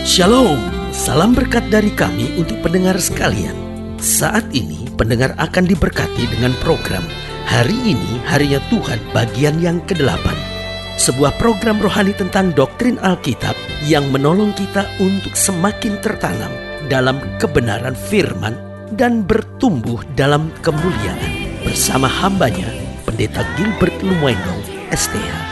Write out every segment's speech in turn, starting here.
Shalom, salam berkat dari kami untuk pendengar sekalian. Saat ini pendengar akan diberkati dengan program Hari Ini Harinya Tuhan bagian yang ke-8. Sebuah program rohani tentang doktrin Alkitab yang menolong kita untuk semakin tertanam dalam kebenaran firman dan bertumbuh dalam kemuliaan. Bersama hambanya, Pendeta Gilbert Lumwendong, STH.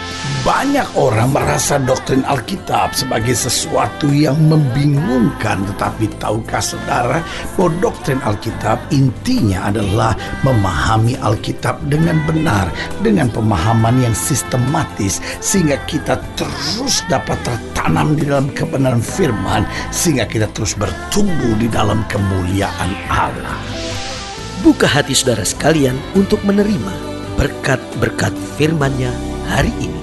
Banyak orang merasa doktrin Alkitab sebagai sesuatu yang membingungkan. Tetapi tahukah saudara bahwa doktrin Alkitab intinya adalah memahami Alkitab dengan benar, dengan pemahaman yang sistematis, sehingga kita terus dapat tertanam di dalam kebenaran firman, sehingga kita terus bertumbuh di dalam kemuliaan Allah. Buka hati saudara sekalian untuk menerima berkat-berkat firman-Nya hari ini.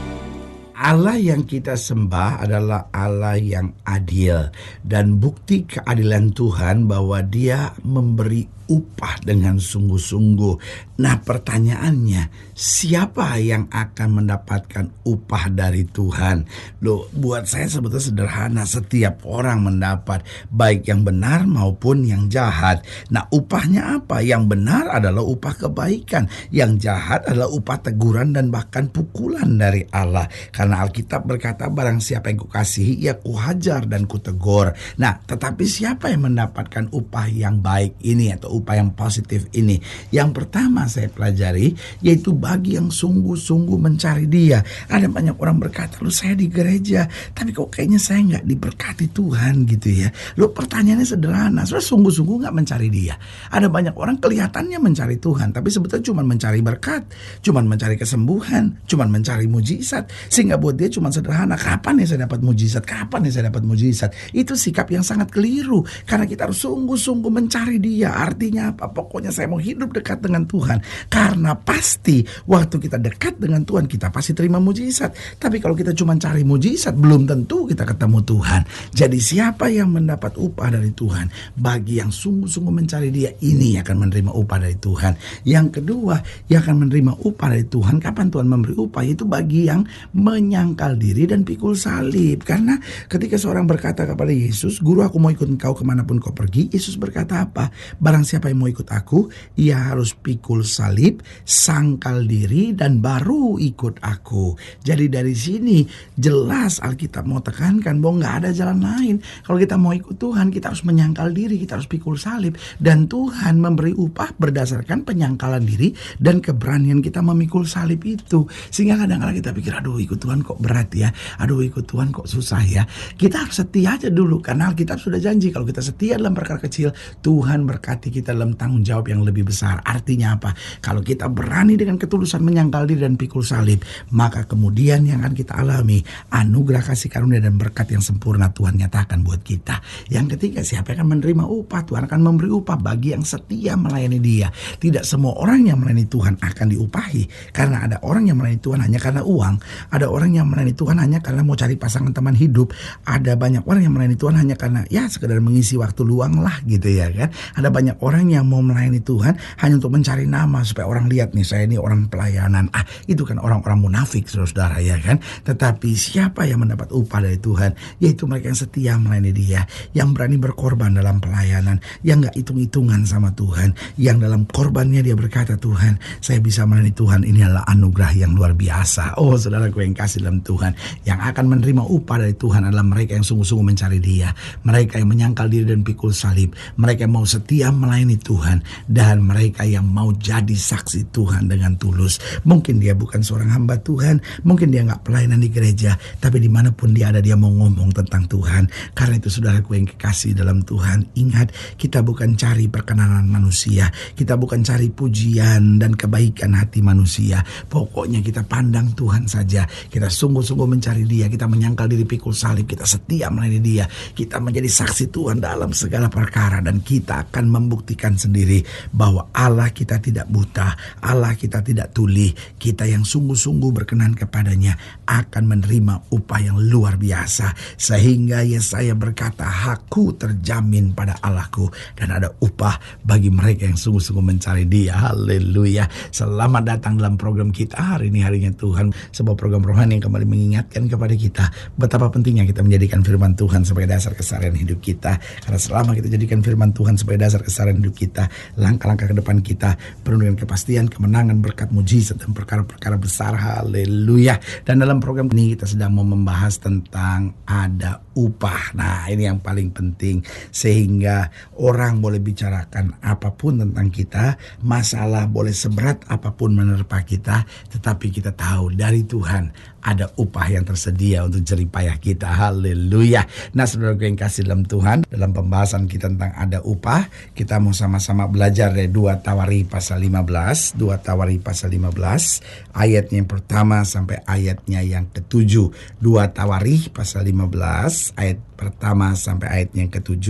Allah yang kita sembah adalah Allah yang adil, dan bukti keadilan Tuhan bahwa Dia memberi upah dengan sungguh-sungguh. Nah, pertanyaannya, siapa yang akan mendapatkan upah dari Tuhan? Loh, buat saya sebetulnya sederhana, setiap orang mendapat, baik yang benar maupun yang jahat. Nah, upahnya apa? Yang benar adalah upah kebaikan, yang jahat adalah upah teguran dan bahkan pukulan dari Allah. Karena Alkitab berkata, barang siapa yang kukasihi, ia kuhajar dan kutegur. Nah, tetapi siapa yang mendapatkan upah yang baik ini atau upah yang positif ini? Yang pertama saya pelajari, yaitu bagi yang sungguh-sungguh mencari Dia. Ada banyak orang berkata, lu saya di gereja, tapi kok kayaknya saya nggak diberkati Tuhan gitu ya. Lu pertanyaannya sederhana, saya sungguh-sungguh nggak mencari Dia. Ada banyak orang kelihatannya mencari Tuhan, tapi sebetulnya cuma mencari berkat, cuma mencari kesembuhan, cuma mencari mujizat. Sehingga buat dia cuma sederhana, kapan ya saya dapat mujizat, kapan ya saya dapat mujizat. Itu sikap yang sangat keliru, karena kita harus sungguh-sungguh mencari Dia. Artinya apa? Pokoknya saya mau hidup dekat dengan Tuhan, karena pasti waktu kita dekat dengan Tuhan kita pasti terima mujizat. Tapi kalau kita cuma cari mujizat, belum tentu kita ketemu Tuhan. Jadi siapa yang mendapat upah dari Tuhan? Bagi yang sungguh-sungguh mencari Dia, ini akan menerima upah dari Tuhan. Yang kedua, yang akan menerima upah dari Tuhan, kapan Tuhan memberi upah? Itu bagi yang menyangkal diri dan pikul salib. Karena ketika seorang berkata kepada Yesus, "Guru, aku mau ikut Engkau kemanapun Kau pergi," Yesus berkata apa? Barang siapa yang mau ikut aku, ia harus pikul salib, sangkal diri, dan baru ikut aku. Jadi dari sini jelas Alkitab mau tekankan bahwa gak ada jalan lain. Kalau kita mau ikut Tuhan, kita harus menyangkal diri, kita harus pikul salib. Dan Tuhan memberi upah berdasarkan penyangkalan diri dan keberanian kita memikul salib itu. Sehingga kadang-kadang kita pikir, aduh ikut Tuhan kok berat ya, aduh ikut Tuhan kok susah ya. Kita harus setia aja dulu, karena Alkitab sudah janji kalau kita setia dalam perkara kecil, Tuhan berkati kita dalam tanggung jawab yang lebih besar. Artinya apa? Kalau kita berani dengan ketulusan menyangkal diri dan pikul salib, maka kemudian yang akan kita alami anugerah kasih karunia dan berkat yang sempurna Tuhan nyatakan buat kita. Yang ketiga, siapa yang akan menerima upah? Tuhan akan memberi upah bagi yang setia melayani Dia. Tidak semua orang yang melayani Tuhan akan diupahi, karena ada orang yang melayani Tuhan hanya karena uang, ada orang yang melayani Tuhan hanya karena mau cari pasangan teman hidup, ada banyak orang yang melayani Tuhan hanya karena ya sekedar mengisi waktu luang lah gitu ya kan. Ada banyak orang yang mau melayani Tuhan hanya untuk mencari nama supaya orang lihat nih, saya ini orang pelayanan. Itu kan orang-orang munafik saudara ya kan. Tetapi siapa yang mendapat upah dari Tuhan? Yaitu mereka yang setia melayani Dia, yang berani berkorban dalam pelayanan, yang gak hitung-hitungan sama Tuhan, yang dalam korbannya dia berkata, Tuhan, saya bisa melayani Tuhan, ini adalah anugerah yang luar biasa. Oh saudaraku yang kasih dalam Tuhan, yang akan menerima upah dari Tuhan adalah mereka yang sungguh-sungguh mencari Dia, mereka yang menyangkal diri dan pikul salib, mereka yang mau setia melayani Tuhan, dan mereka yang mau jadi saksi Tuhan dengan tulus. Mungkin dia bukan seorang hamba Tuhan, mungkin dia gak pelayanan di gereja, tapi dimanapun dia ada, dia mau ngomong tentang Tuhan. Karena itu saudaraku yang kekasih dalam Tuhan, ingat, kita bukan cari perkenanan manusia, kita bukan cari pujian dan kebaikan hati manusia. Pokoknya kita pandang Tuhan saja, kita sungguh-sungguh mencari Dia, kita menyangkal diri pikul salib, kita setia melayani Dia, kita menjadi saksi Tuhan dalam segala perkara, dan kita akan membuktikan buktikan sendiri bahwa Allah kita tidak buta, Allah kita tidak tuli. Kita yang sungguh-sungguh berkenan kepadanya akan menerima upah yang luar biasa. Sehingga Yesaya berkata, hakku terjamin pada Allahku, dan ada upah bagi mereka yang sungguh-sungguh mencari Dia. Haleluya. Selamat datang dalam program kita hari ini, harinya Tuhan. Sebuah program rohani yang kembali mengingatkan kepada kita betapa pentingnya kita menjadikan firman Tuhan sebagai dasar keseharian hidup kita. Karena selama kita jadikan firman Tuhan sebagai dasar keseharian hidup kita, langkah-langkah ke depan kita penuh dengan kepastian, kemenangan, berkat, mujizat, dan perkara-perkara besar. Haleluya. Dan dalam program ini kita sedang mau membahas tentang ada upah. Nah, ini yang paling penting, sehingga orang boleh bicarakan apapun tentang kita, masalah boleh seberat apapun menerpa kita, tetapi kita tahu dari Tuhan ada upah yang tersedia untuk jerih payah kita. Haleluya. Nah, saudara yang kasih dalam Tuhan, dalam pembahasan kita tentang ada upah, kita mau sama-sama belajar dari 2 Tawari pasal 15. 2 Tawari pasal 15 ayatnya yang pertama sampai ayatnya yang ke-7. 2 Tawari pasal 15 ayat pertama sampai ayatnya yang ke-7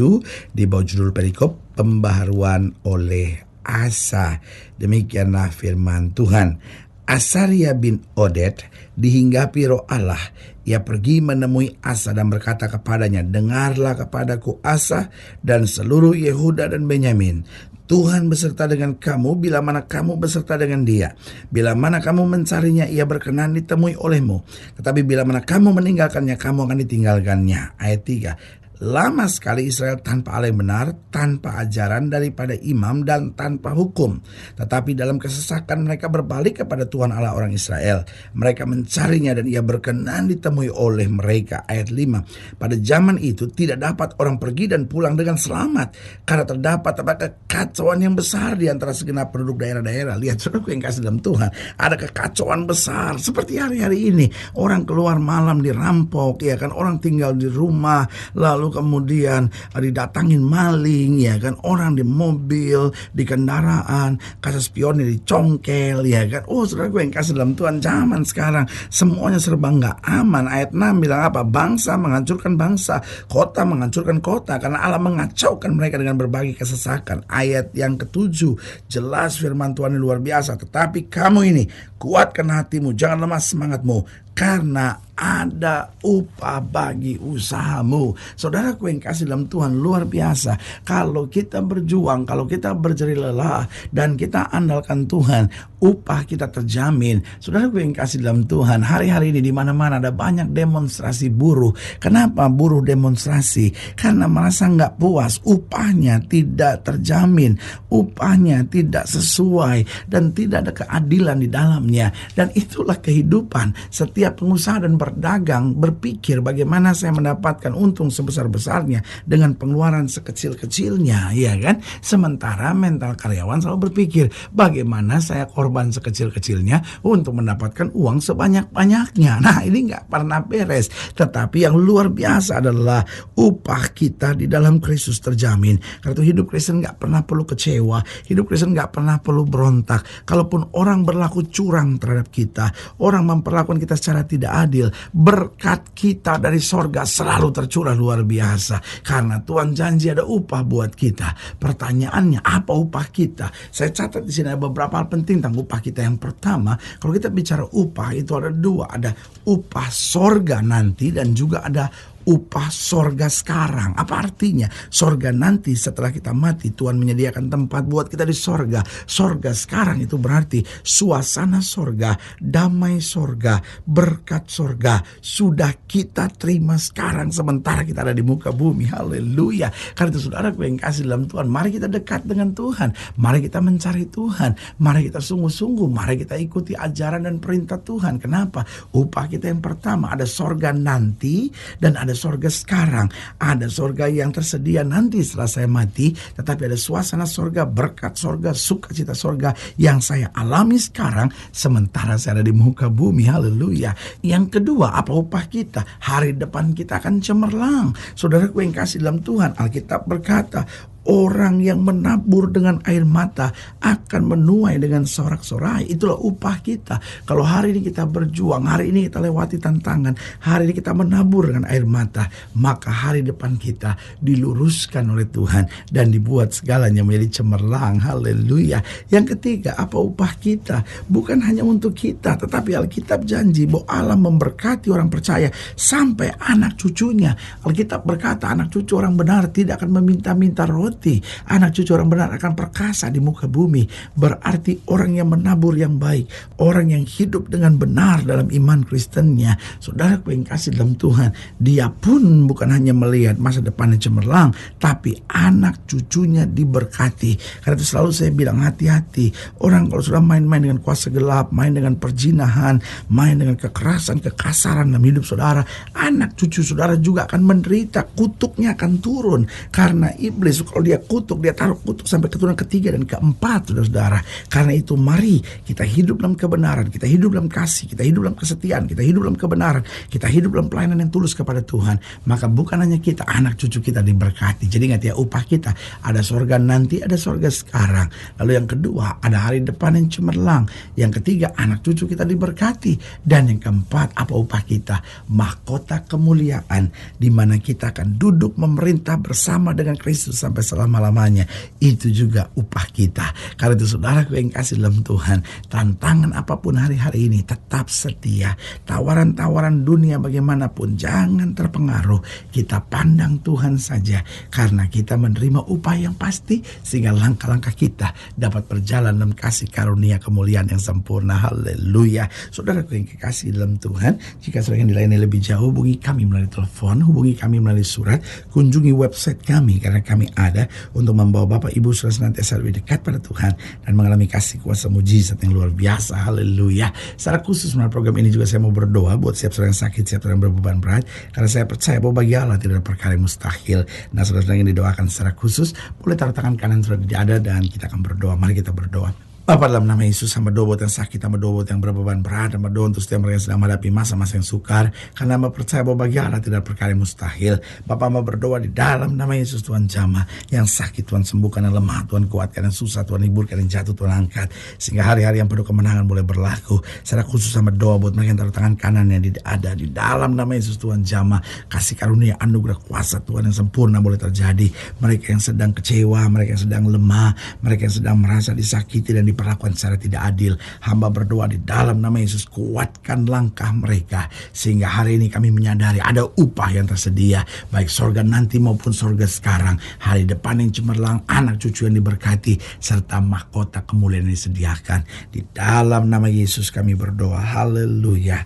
di bawah judul perikop pembaharuan oleh Asa. Demikianlah firman Tuhan. Asaria bin Oded dihinggapi roh Allah. Ia pergi menemui Asa dan berkata kepadanya, dengarlah kepadaku Asa dan seluruh Yehuda dan Benyamin. Tuhan beserta dengan kamu bila mana kamu beserta dengan Dia. Bila mana kamu mencarinya, Ia berkenan ditemui olehmu. Tetapi bila mana kamu meninggalkannya, kamu akan ditinggalkannya. Ayat 3. Lama sekali Israel tanpa Allah yang benar, tanpa ajaran daripada imam dan tanpa hukum. Tetapi dalam kesesakan mereka berbalik kepada Tuhan Allah orang Israel. Mereka mencarinya dan Ia berkenan ditemui oleh mereka. Ayat 5. Pada zaman itu tidak dapat orang pergi dan pulang dengan selamat, karena terdapat kekacauan yang besar di antara segenap penduduk daerah-daerah. Lihat saudaraku yang kasih dalam Tuhan, ada kekacauan besar seperti hari-hari ini. Orang keluar malam dirampok, ya kan, orang tinggal di rumah, lalu kemudian didatangin maling, ya kan, orang di mobil, di kendaraan, kaca spionnya dicongkel, ya kan. Oh, saudara gue yang kasih dalam Tuhan, zaman sekarang semuanya serba nggak aman. Ayat 6 bilang apa? Bangsa menghancurkan bangsa, kota menghancurkan kota, karena Allah mengacaukan mereka dengan berbagai kesesakan. Ayat yang ke-7 jelas firman Tuhan yang luar biasa. Tetapi kamu ini kuatkan hatimu, jangan lemah semangatmu, karena ada upah bagi usahamu. Saudaraku yang kasih dalam Tuhan, luar biasa. Kalau kita berjuang, kalau kita berjerih lelah dan kita andalkan Tuhan, upah kita terjamin. Saudaraku yang kasih dalam Tuhan, hari-hari ini di mana-mana ada banyak demonstrasi buruh. Kenapa buruh demonstrasi? Karena merasa nggak puas, upahnya tidak terjamin, upahnya tidak sesuai, dan tidak ada keadilan di dalamnya. Dan itulah kehidupan setiap pengusaha dan berdagang berpikir bagaimana saya mendapatkan untung sebesar-besarnya dengan pengeluaran sekecil-kecilnya, ya kan? Sementara mental karyawan selalu berpikir bagaimana saya korban sekecil-kecilnya untuk mendapatkan uang sebanyak-banyaknya. Nah, ini nggak pernah beres. Tetapi yang luar biasa adalah upah kita di dalam Kristus terjamin. Karena itu hidup Kristen nggak pernah perlu kecewa, hidup Kristen nggak pernah perlu berontak. Kalaupun orang berlaku curang terhadap kita, orang memperlakukan kita secara tidak adil, berkat kita dari sorga selalu tercurah luar biasa. Karena Tuhan janji ada upah buat kita. Pertanyaannya, apa upah kita? Saya catat di sini ada beberapa hal penting tentang upah kita. Yang pertama, kalau kita bicara upah itu ada dua, ada upah sorga nanti dan juga ada upah sorga sekarang. Apa artinya? Sorga nanti setelah kita mati, Tuhan menyediakan tempat buat kita di sorga. Sorga sekarang itu berarti suasana sorga, damai sorga, berkat sorga sudah kita terima sekarang sementara kita ada di muka bumi. Haleluya. Karena itu saudara yang kasih dalam Tuhan, mari kita dekat dengan Tuhan, mari kita mencari Tuhan, mari kita sungguh-sungguh, mari kita ikuti ajaran dan perintah Tuhan. Kenapa? Upah kita yang pertama ada sorga nanti dan ada sorga sekarang. Ada sorga yang tersedia nanti setelah saya mati, tetapi ada suasana sorga, berkat sorga, sukacita sorga yang saya alami sekarang sementara saya ada di muka bumi. Haleluya. Yang kedua, apa upah kita? Hari depan kita akan cemerlang. Saudaraku yang kasih dalam Tuhan, Alkitab berkata, orang yang menabur dengan air mata akan menuai dengan sorak-sorai. Itulah upah kita. Kalau hari ini kita berjuang, hari ini kita lewati tantangan, hari ini kita menabur dengan air mata, maka hari depan kita diluruskan oleh Tuhan dan dibuat segalanya menjadi cemerlang. Haleluya. Yang ketiga, apa upah kita? Bukan hanya untuk kita, tetapi Alkitab janji bahwa Allah memberkati orang percaya sampai anak cucunya. Alkitab berkata anak cucu orang benar tidak akan meminta-minta roti. Anak cucu orang benar akan perkasa di muka bumi. Berarti orang yang menabur yang baik, orang yang hidup dengan benar dalam iman Kristennya, saudara yang kasih dalam Tuhan, dia pun bukan hanya melihat masa depannya cemerlang, tapi anak cucunya diberkati. Karena itu selalu saya bilang, hati-hati. Orang kalau sudah main-main dengan kuasa gelap, main dengan perjinahan, main dengan kekerasan, kekasaran dalam hidup saudara, anak cucu saudara juga akan menderita. Kutuknya akan turun. Karena iblis kalau dia kutuk, dia taruh kutuk sampai keturunan ketiga dan keempat, saudara-saudara. Karena itu mari kita hidup dalam kebenaran, kita hidup dalam kasih, kita hidup dalam kesetiaan, kita hidup dalam kebenaran, kita hidup dalam pelayanan yang tulus kepada Tuhan. Maka bukan hanya kita, anak cucu kita diberkati. Jadi ingat ya, upah kita ada sorga nanti, ada sorga sekarang. Lalu yang kedua, ada hari depan yang cemerlang. Yang ketiga, anak cucu kita diberkati. Dan yang keempat, apa upah kita? Mahkota kemuliaan, di mana kita akan duduk memerintah bersama dengan Kristus sampai selama-lamanya. Itu juga upah kita. Karena itu saudaraku yang kasih dalam Tuhan, tantangan apapun hari-hari ini tetap setia. Tawaran-tawaran dunia bagaimanapun jangan terpengaruh. Kita pandang Tuhan saja, karena kita menerima upah yang pasti, sehingga langkah-langkah kita dapat berjalan dalam kasih karunia kemuliaan yang sempurna. Haleluya. Saudaraku yang kekasih dalam Tuhan, jika saudara yang dilayani lebih jauh, hubungi kami melalui telepon, hubungi kami melalui surat, kunjungi website kami, karena kami ada untuk membawa Bapak Ibu saudara senantiasa lebih dekat pada Tuhan dan mengalami kasih kuasa mujizat yang luar biasa. Haleluya. Secara khusus melalui program ini juga saya mau berdoa buat siap saudara yang sakit, siap saudara yang berbeban berat, karena saya percaya bahwa bagi Allah tidak ada perkara yang mustahil. Nah, saudara yang didoakan secara khusus, boleh taruh tangan kanan saudara di dada dan kita akan berdoa. Mari kita berdoa. Bapa, dalam nama Yesus, hamba doa buat yang sakit, hamba doa buat yang berbeban berat, hamba doa untuk setiap mereka yang sedang menghadapi masa-masa yang sukar, karena hamba percaya bahwa bagi Allah tidak ada perkara yang mustahil. Bapa, hamba berdoa di dalam nama Yesus, Tuhan jamah yang sakit, Tuhan sembuhkan, yang lemah Tuhan kuatkan, yang susah Tuhan hiburkan, yang jatuh Tuhan angkat, sehingga hari-hari yang penuh kemenangan boleh berlaku. Secara khusus hamba doa buat mereka yang taruh tangan kanannya ada di dalam nama Yesus, Tuhan jamah kasih karunia, anugerah kuasa Tuhan yang sempurna boleh terjadi. Mereka yang sedang kecewa, mereka yang sedang lemah, mereka yang sedang merasa disakiti dan diperlakukan secara tidak adil, hamba berdoa di dalam nama Yesus, kuatkan langkah mereka, sehingga hari ini kami menyadari ada upah yang tersedia, baik sorga nanti maupun sorga sekarang. Hari depan yang cemerlang, anak cucu yang diberkati, serta mahkota kemuliaan yang disediakan. Di dalam nama Yesus kami berdoa. Haleluya.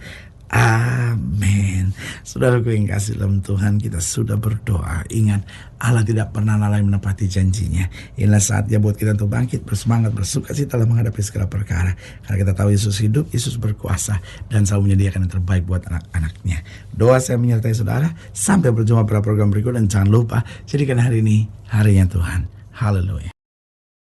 Amin. Saudaraku yang kasih dalam Tuhan, kita sudah berdoa. Ingat, Allah tidak pernah lalai menepati janjinya. Inilah saatnya buat kita untuk bangkit, bersemangat, bersukacita dalam menghadapi segala perkara. Karena kita tahu Yesus hidup, Yesus berkuasa, dan selalu menyediakan yang terbaik buat anak-anaknya. Doa saya menyertai saudara. Sampai berjumpa pada program berikut, dan jangan lupa, jadikan hari ini harinya Tuhan. Haleluya.